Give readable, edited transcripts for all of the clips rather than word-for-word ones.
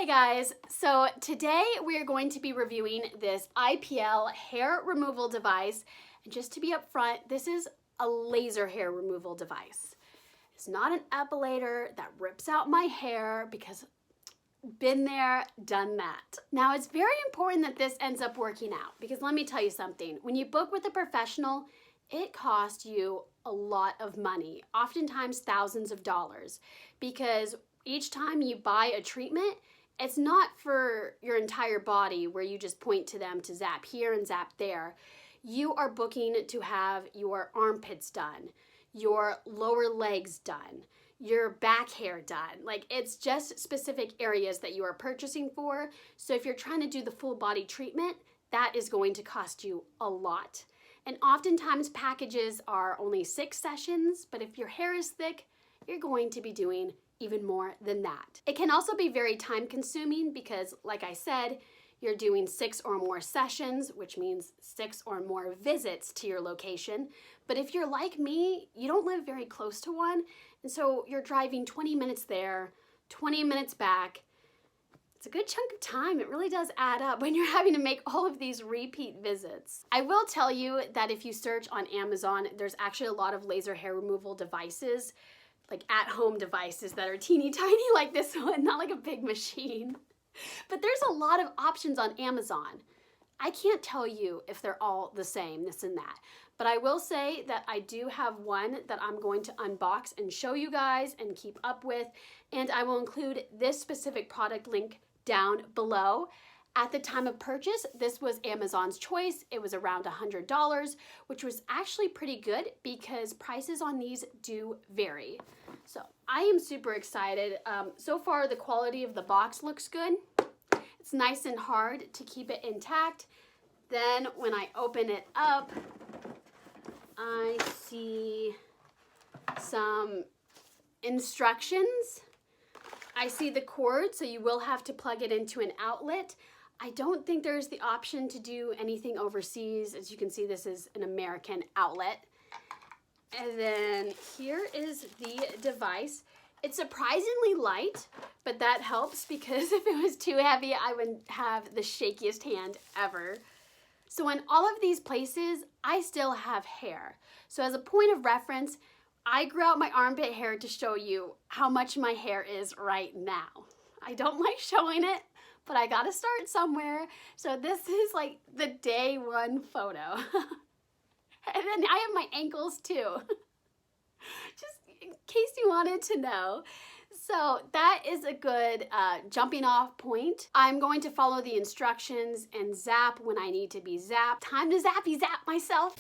Hey guys, so today we are going to be reviewing this IPL hair removal device. And just to be upfront, this is a laser hair removal device. It's not an epilator that rips out my hair because been there, done that. Now it's very important that this ends up working out because let me tell you something. When you book with a professional, it costs you a lot of money, oftentimes thousands of dollars, because each time you buy a treatment, it's not for your entire body where you just point to them to zap here and zap there. You are booking to have your armpits done, your lower legs done, your back hair done. Like, it's just specific areas that you are purchasing for. So if you're trying to do the full body treatment, that is going to cost you a lot. And oftentimes packages are only 6 sessions, but if your hair is thick, you're going to be doing even more than that. It can also be very time consuming because, like I said, you're doing 6 or more sessions, which means 6 or more visits to your location. But if you're like me, you don't live very close to one, and so you're driving 20 minutes there, 20 minutes back. It's a good chunk of time. It really does add up when you're having to make all of these repeat visits. I will tell you that if you search on Amazon, there's actually a lot of laser hair removal devices, like at-home devices that are teeny tiny like this one, not like a big machine. But there's a lot of options on Amazon. I can't tell you if they're all the same, this and that. But I will say that I do have one that I'm going to unbox and show you guys and keep up with. And I will include this specific product link down below. At the time of purchase, this was Amazon's choice. It was around $100, which was actually pretty good because prices on these do vary. So I am super excited. So far, the quality of the box looks good. It's nice and hard to keep it intact. Then when I open it up, I see some instructions. I see the cord, so you will have to plug it into an outlet. I don't think there's the option to do anything overseas. As you can see, this is an American outlet. And then here is the device. It's surprisingly light, but that helps because if it was too heavy, I would have the shakiest hand ever. So in all of these places, I still have hair. So as a point of reference, I grew out my armpit hair to show you how much my hair is right now. I don't like showing it, but I gotta start somewhere. So this is like the day one photo. And then I have my ankles too, just in case you wanted to know. So that is a good jumping off point. I'm going to follow the instructions and zap when I need to be zapped. Time to zappy zap myself.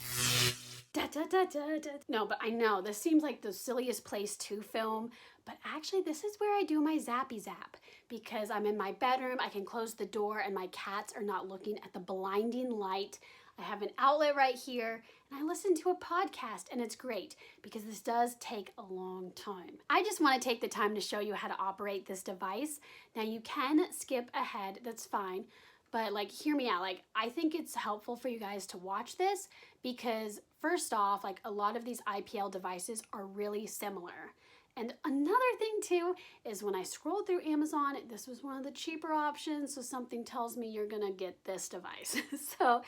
Da, da, da, da, da. No, but I know this seems like the silliest place to film, but actually this is where I do my zappy zap because I'm in my bedroom, I can close the door and my cats are not looking at the blinding light. I have an outlet right here and I listen to a podcast and it's great because this does take a long time. I just want to take the time to show you how to operate this device. Now you can skip ahead, that's fine. But like, hear me out. Like, I think it's helpful for you guys to watch this because first off, like a lot of these IPL devices are really similar. And another thing too is when I scrolled through Amazon, this was one of the cheaper options. So something tells me you're gonna get this device. So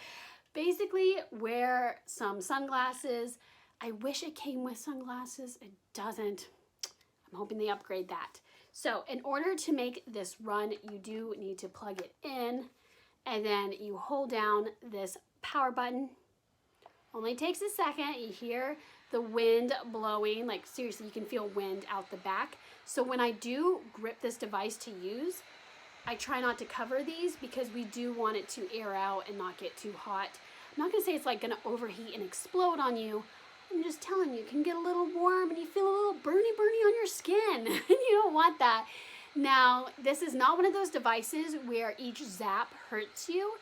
basically wear some sunglasses. I wish it came with sunglasses. It doesn't. I'm hoping they upgrade that. So in order to make this run, you do need to plug it in. And then you hold down this power button. Only takes a second. You hear the wind blowing. Like seriously, you can feel wind out the back. So when I do grip this device to use, I try not to cover these because we do want it to air out and not get too hot. I'm not gonna say it's like gonna overheat and explode on you. I'm just telling you, it can get a little warm and you feel a little burny on your skin. And you don't want that. Now, this is not one of those devices where each zap hurts you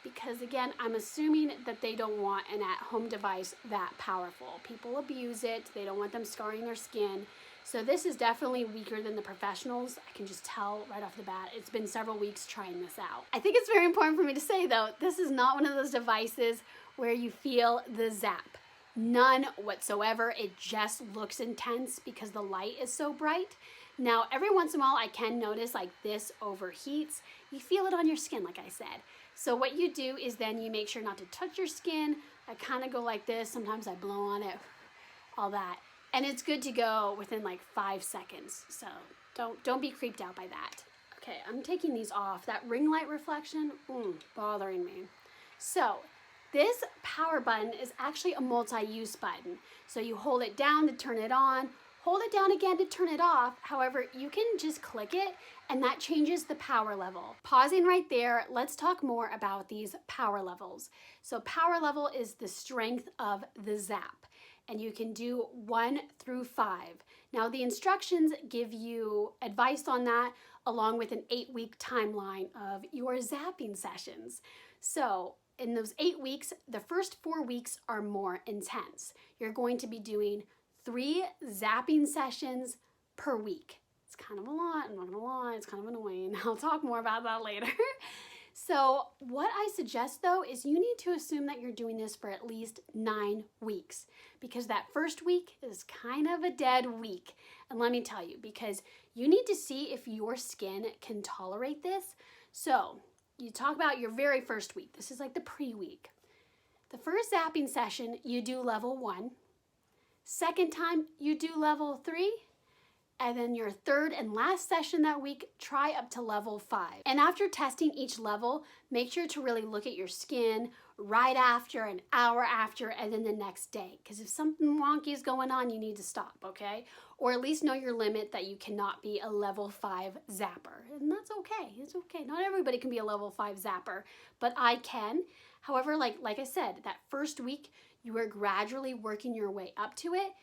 because again, I'm assuming that they don't want an at-home device that powerful. People abuse it. They don't want them scarring their skin. So this is definitely weaker than the professionals. I can just tell right off the bat. It's been several weeks trying this out. I think it's very important for me to say though, this is not one of those devices where you feel the zap. None whatsoever. It just looks intense because the light is so bright. Now, every once in a while, I can notice like this overheats. You feel it on your skin, like I said. So what you do is then you make sure not to touch your skin. I kind of go like this. Sometimes I blow on it, all that. And it's good to go within like 5 seconds. So don't be creeped out by that. Okay, I'm taking these off. That ring light reflection, bothering me. So this power button is actually a multi-use button. So you hold it down to turn it on, hold it down again to turn it off. However, you can just click it and that changes the power level. Pausing right there, let's talk more about these power levels. So power level is the strength of the zap, and you can do 1 through 5. Now the instructions give you advice on that along with an 8-week timeline of your zapping sessions. So in those 8 weeks, the first 4 weeks are more intense. You're going to be doing 3 zapping sessions per week. It's kind of a lot, I'm not gonna lie, it's kind of annoying. I'll talk more about that later. So what I suggest though is you need to assume that you're doing this for at least 9 weeks, because that first week is kind of a dead week. And let me tell you, because you need to see if your skin can tolerate this. So you talk about your very first week. This is like the pre-week. The first zapping session, you do level 1. Second time, you do level 3. And then your third and last session that week, try up to level 5. And after testing each level, make sure to really look at your skin right after, an hour after, and then the next day. Because if something wonky is going on, you need to stop, okay? Or at least know your limit that you cannot be a level 5 zapper. And that's okay, it's okay. Not everybody can be a level 5 zapper, but I can. However, like I said, that first week, you are gradually working your way up to it.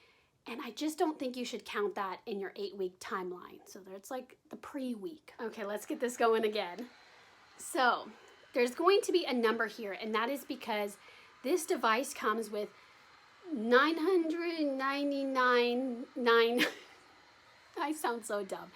And I just don't think you should count that in your 8-week timeline. So that's like the pre-week. Okay, let's get this going again. So there's going to be a number here, and that is because this device comes with 999, I sound so dumb.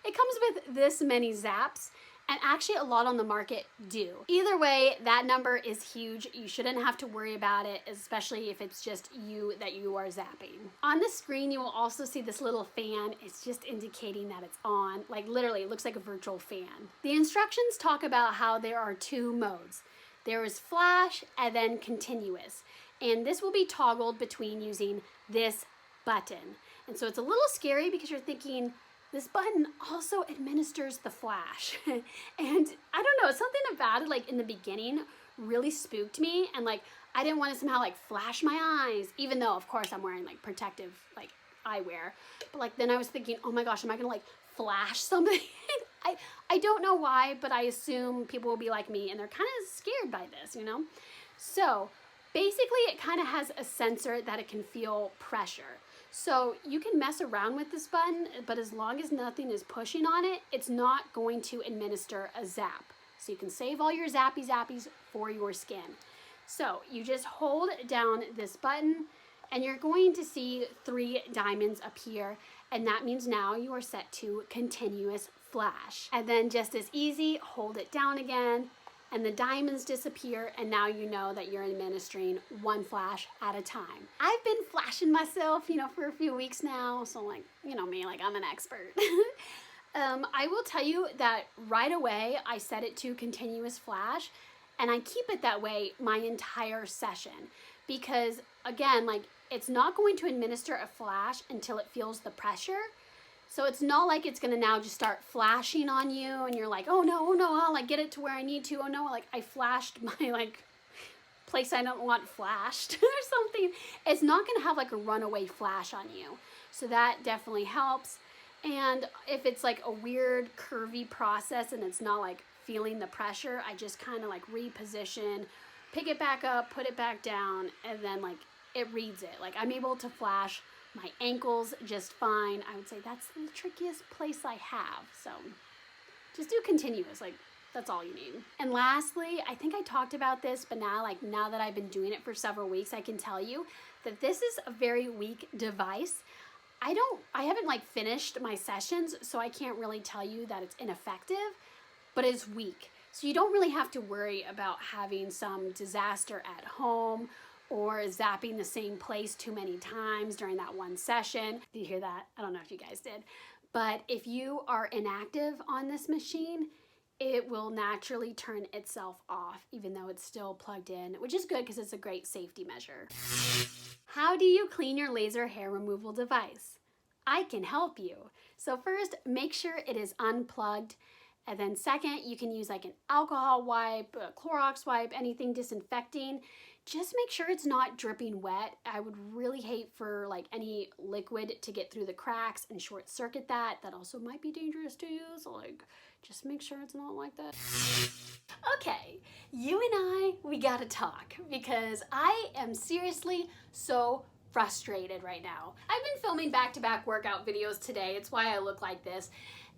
It comes with this many zaps, and actually a lot on the market do. Either way, that number is huge. You shouldn't have to worry about it, especially if it's just you that you are zapping. On the screen, you will also see this little fan. It's just indicating that it's on. Like literally, it looks like a virtual fan. The instructions talk about how there are 2 modes. There is flash and then continuous. And this will be toggled between using this button. And so it's a little scary because you're thinking, this button also administers the flash. And I don't know, something about it like in the beginning really spooked me, and like I didn't want to somehow like flash my eyes, even though of course I'm wearing like protective like eyewear. But like then I was thinking, oh my gosh, am I gonna like flash something? I don't know why, but I assume people will be like me and they're kind of scared by this, you know? So basically it kind of has a sensor that it can feel pressure. So you can mess around with this button, but as long as nothing is pushing on it, it's not going to administer a zap. So you can save all your zappies for your skin. So you just hold down this button and you're going to see 3 diamonds appear, and that means now you are set to continuous flash. And then just as easy, hold it down again, and the diamonds disappear, and now you know that you're administering 1 flash at a time. I've been flashing myself, you know, for a few weeks now, so like, you know me, like I'm an expert. I will tell you that right away I set it to continuous flash, and I keep it that way my entire session because, again, like it's not going to administer a flash until it feels the pressure. So it's not like it's gonna now just start flashing on you and you're like, oh no, I'll like get it to where I need to. Oh no, like I flashed my like place I don't want flashed or something. It's not gonna have like a runaway flash on you. So that definitely helps. And if it's like a weird curvy process and it's not like feeling the pressure, I just kind of like reposition, pick it back up, put it back down, and then like it reads it. Like I'm able to flash my ankles just fine. I would say that's the trickiest place I have. So just do continuous, like that's all you need. And lastly, I think I talked about this, but now that I've been doing it for several weeks, I can tell you that this is a very weak device. I haven't like finished my sessions, so I can't really tell you that it's ineffective, but it's weak. So you don't really have to worry about having some disaster at home or zapping the same place too many times during that one session. Did you hear that? I don't know if you guys did. But if you are inactive on this machine, it will naturally turn itself off, even though it's still plugged in, which is good because it's a great safety measure. How do you clean your laser hair removal device? I can help you. So first, make sure it is unplugged. And then second, you can use like an alcohol wipe, a Clorox wipe, anything disinfecting. Just make sure it's not dripping wet. I would really hate for like any liquid to get through the cracks and short circuit that. That also might be dangerous to use. Like, just make sure it's not like that. Okay, you and we gotta talk because I am seriously so frustrated right now. I've been filming back-to-back workout videos today. It's why I look like this.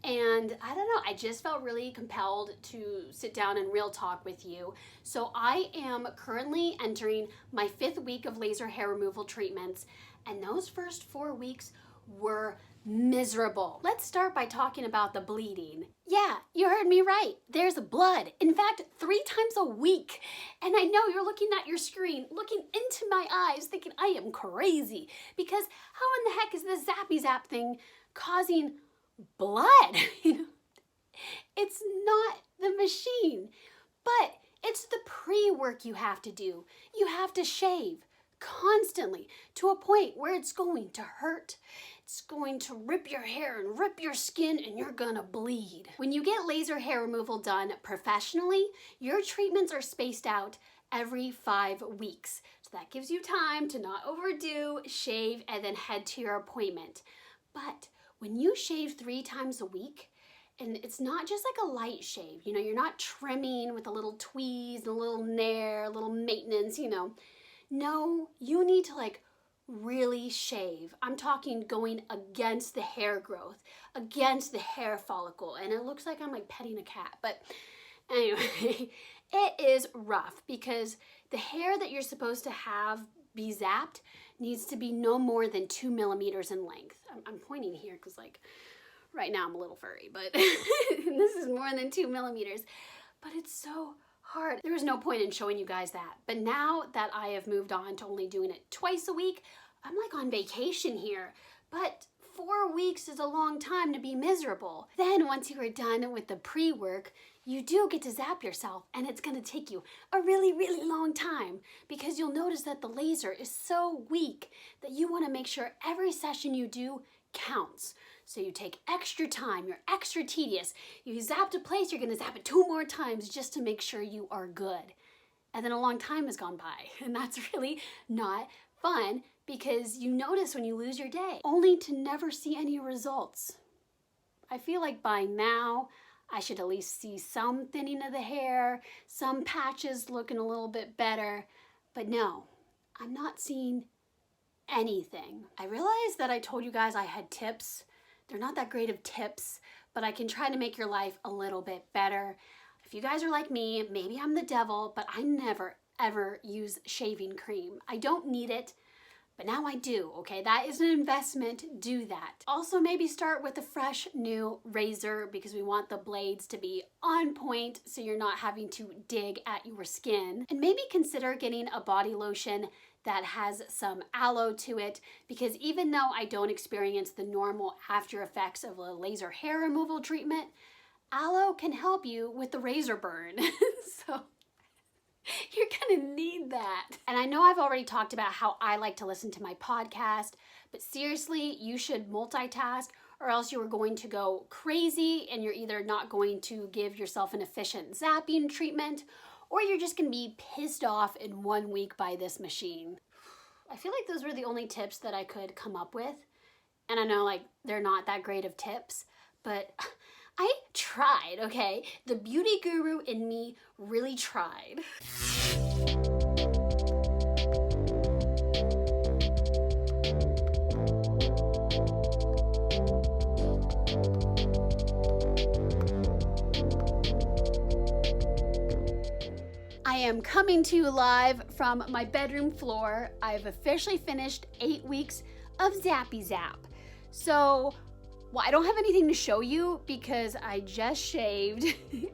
And I don't know, I just felt really compelled to sit down and real talk with you. So I am currently entering my 5th week of laser hair removal treatments, and those first 4 weeks were miserable. Let's start by talking about the bleeding. Yeah, you heard me right. There's blood. In fact, 3 times a week. And I know you're looking at your screen, looking into my eyes, thinking I am crazy. Because how in the heck is this Zappy Zap thing causing blood? It's not the machine, but it's the pre-work you have to do. You have to shave constantly to a point where it's going to hurt. It's going to rip your hair and rip your skin, and you're gonna bleed. When you get laser hair removal done professionally, your treatments are spaced out every 5 weeks. So that gives you time to not overdo, shave, and then head to your appointment. But when you shave 3 times a week, and it's not just like a light shave, you know, you're not trimming with a little tweeze and a little Nair, a little maintenance, you know. No, you need to like really shave. I'm talking going against the hair growth, against the hair follicle, and it looks like I'm like petting a cat, but anyway, it is rough because the hair that you're supposed to have be zapped needs to be no more than 2 millimeters in length. I'm pointing here because like right now I'm a little furry, but this is more than 2 millimeters, but it's so hard. There was no point in showing you guys that. But now that I have moved on to only doing it twice a week, I'm like on vacation here. But 4 weeks is a long time to be miserable. Then once you are done with the pre-work, you do get to zap yourself, and it's gonna take you a really, really long time because you'll notice that the laser is so weak that you wanna make sure every session you do counts. So you take extra time, you're extra tedious. You zapped a place, you're gonna zap it 2 more times just to make sure you are good. And then a long time has gone by, and that's really not fun because you notice when you lose your day, only to never see any results. I feel like by now, I should at least see some thinning of the hair, some patches looking a little bit better, but no, I'm not seeing anything. I realized that I told you guys I had tips. They're not that great of tips, but I can try to make your life a little bit better. If you guys are like me, maybe I'm the devil, but I never ever use shaving cream. I don't need it, but now I do, okay? That is an investment, do that. Also, maybe start with a fresh new razor because we want the blades to be on point so you're not having to dig at your skin. And maybe consider getting a body lotion that has some aloe to it because even though I don't experience the normal after effects of a laser hair removal treatment, aloe can help you with the razor burn. So you're gonna need that. And I know I've already talked about how I like to listen to my podcast, but seriously, you should multitask or else you are going to go crazy and you're either not going to give yourself an efficient zapping treatment or you're just gonna be pissed off in 1 week by this machine. I feel like those were the only tips that I could come up with. And I know like they're not that great of tips, but I tried, okay? The beauty guru in me really tried. I am coming to you live from my bedroom floor. I've officially finished 8 weeks of Zappy Zap. So, well, I don't have anything to show you because I just shaved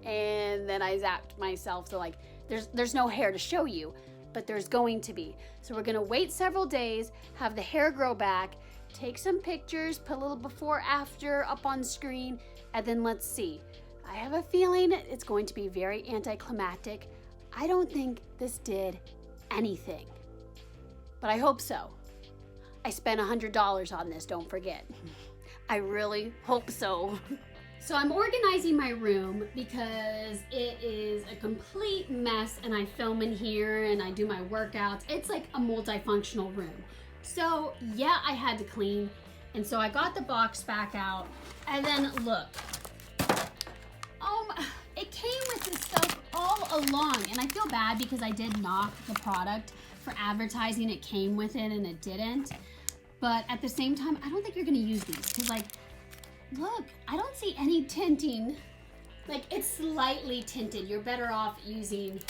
and then I zapped myself. So like, there's no hair to show you, but there's going to be. So we're gonna wait several days, have the hair grow back, take some pictures, put a little before after up on screen, and then let's see. I have a feeling it's going to be very anticlimactic. I don't think this did anything, but I hope so. I spent $100 on this, don't forget. I really hope so. So I'm organizing my room because it is a complete mess, and I film in here and I do my workouts. It's like a multifunctional room. So yeah, I had to clean. And so I got the box back out, and then look. It came with this stuff all along, and I feel bad because I did knock the product for advertising it came with it and it didn't. But at the same time, I don't think you're gonna use these because, like, look, I don't see any tinting. Like, it's slightly tinted. You're better off using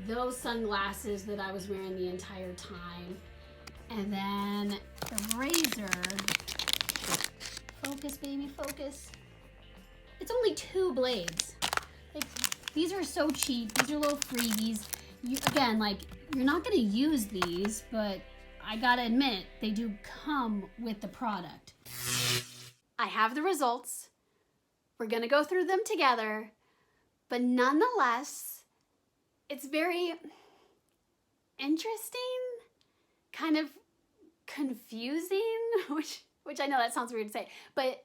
those sunglasses that I was wearing the entire time. And then the razor. Focus, baby, focus. It's only 2 blades. Like, these are so cheap. These are little freebies. Again, like, you're not gonna use these, but I gotta admit, they do come with the product. I have the results. We're gonna go through them together, but nonetheless, it's very interesting, kind of confusing, which I know that sounds weird to say, but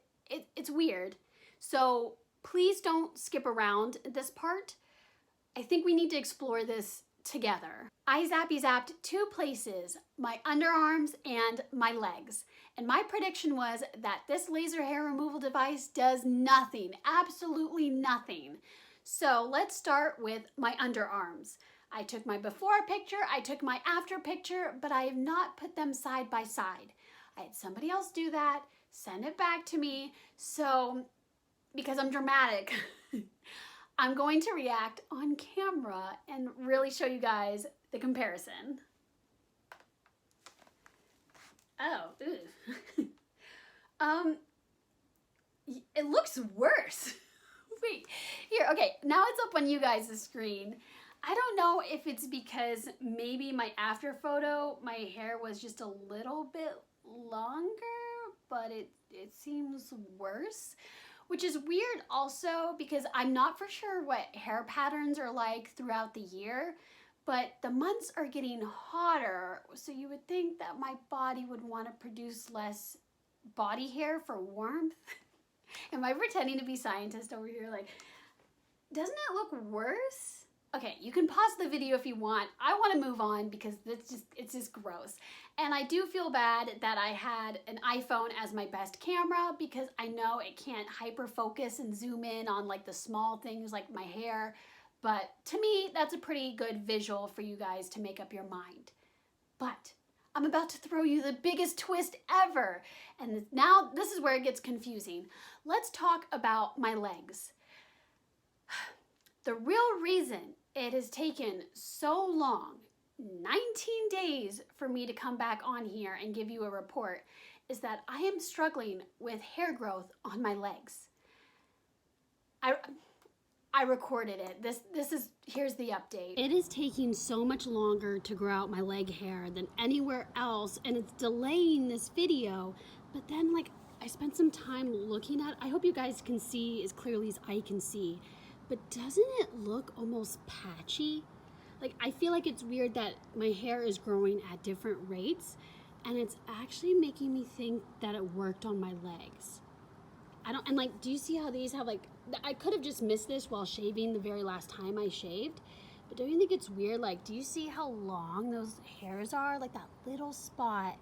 it's weird. So please don't skip around this part. I think we need to explore this together. I zapped 2 places, my underarms and my legs. And my prediction was that this laser hair removal device does nothing, absolutely nothing. So let's start with my underarms. I took my before picture, I took my after picture, but I have not put them side by side. I had somebody else do that, send it back to me. So, because I'm dramatic, I'm going to react on camera and really show you guys the comparison. Oh, ooh. It looks worse. Wait, here, okay, now it's up on you guys' screen. I don't know if it's because maybe my after photo, my hair was just a little bit longer, but it seems worse. Which is weird also because I'm not for sure what hair patterns are like throughout the year, but the months are getting hotter, so you would think that my body would want to produce less body hair for warmth. Am I pretending to be scientist over here? Like, doesn't it look worse? Okay, you can pause the video if you want. I want to move on because it's just gross. And I do feel bad that I had an iPhone as my best camera because I know it can't hyper focus and zoom in on like the small things like my hair. But to me, that's a pretty good visual for you guys to make up your mind. But I'm about to throw you the biggest twist ever. And now this is where it gets confusing. Let's talk about my legs. The real reason it has taken so long, 19 days for me to come back on here and give you a report, is that I am struggling with hair growth on my legs. I recorded it. Here's the update. It is taking so much longer to grow out my leg hair than anywhere else, and it's delaying this video. But then, like, I spent some time looking at it. I hope you guys can see as clearly as I can see. But doesn't it look almost patchy? Like, I feel like it's weird that my hair is growing at different rates, and it's actually making me think that it worked on my legs. And like, do you see how these have like, I could have just missed this while shaving the very last time I shaved, but don't you think it's weird? Like, do you see how long those hairs are? Like that little spot,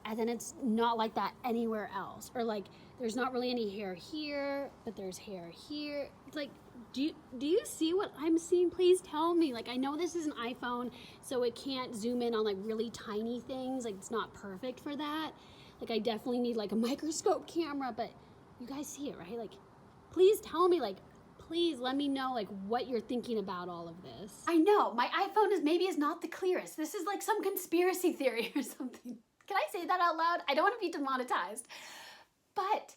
and then it's not like that anywhere else. Or like, there's not really any hair here, but there's hair here. It's like, do you see what I'm seeing? Please tell me. Like, I know this is an iPhone, so it can't zoom in on like really tiny things. Like, it's not perfect for that. Like, I definitely need like a microscope camera, but you guys see it, right? Like, please tell me, like, please let me know like what you're thinking about all of this. I know, my iPhone is not the clearest. This is like some conspiracy theory or something. Can I say that out loud? I don't want to be demonetized. But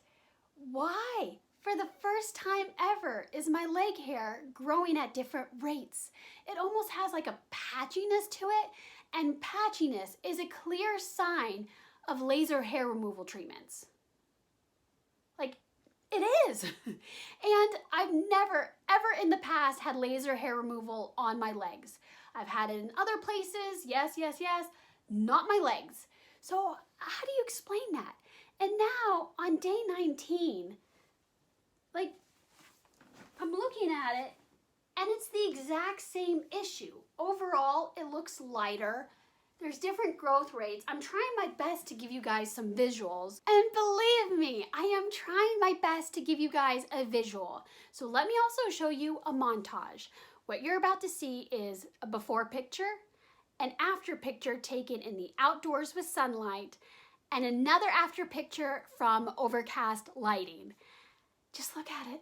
why? For the first time ever is my leg hair growing at different rates. It almost has like a patchiness to it, and patchiness is a clear sign of laser hair removal treatments. Like, it is. And I've never, ever in the past had laser hair removal on my legs. I've had it in other places, yes, yes, yes, not my legs. So how do you explain that? And now on day 19, like, I'm looking at it and it's the exact same issue. Overall, it looks lighter. There's different growth rates. I'm trying my best to give you guys some visuals. And believe me, I am trying my best to give you guys a visual. So let me also show you a montage. What you're about to see is a before picture, an after picture taken in the outdoors with sunlight, and another after picture from overcast lighting. Just look at it.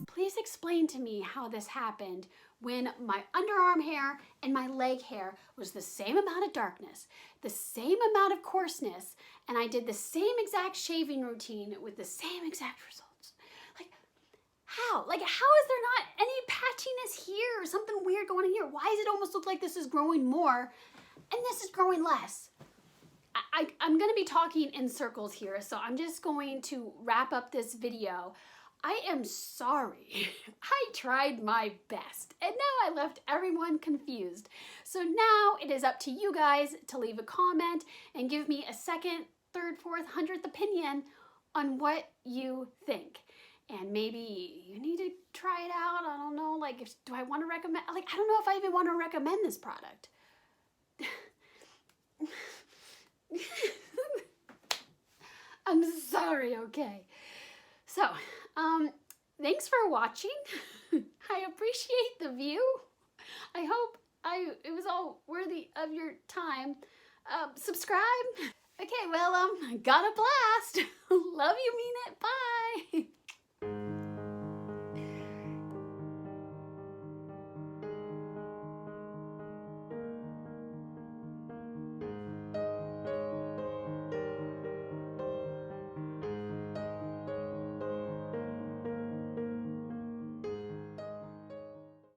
Please explain to me how this happened when my underarm hair and my leg hair was the same amount of darkness, the same amount of coarseness, and I did the same exact shaving routine with the same exact results. Like, how? Like, how is there not any patchiness here or something weird going on here? Why does it almost look like this is growing more and this is growing less? I'm going to be talking in circles here, so I'm just going to wrap up this video. I am sorry. I tried my best and now I left everyone confused. So now it is up to you guys to leave a comment and give me a second, third, fourth, 100th opinion on what you think. And maybe you need to try it out. I don't know, like, do I want to recommend, like, I don't know if I even want to recommend this product. I'm sorry, okay? So, thanks for watching. I appreciate the view. I hope it was all worthy of your time. Subscribe. Okay, well, got a blast. Love you, mean it. Bye.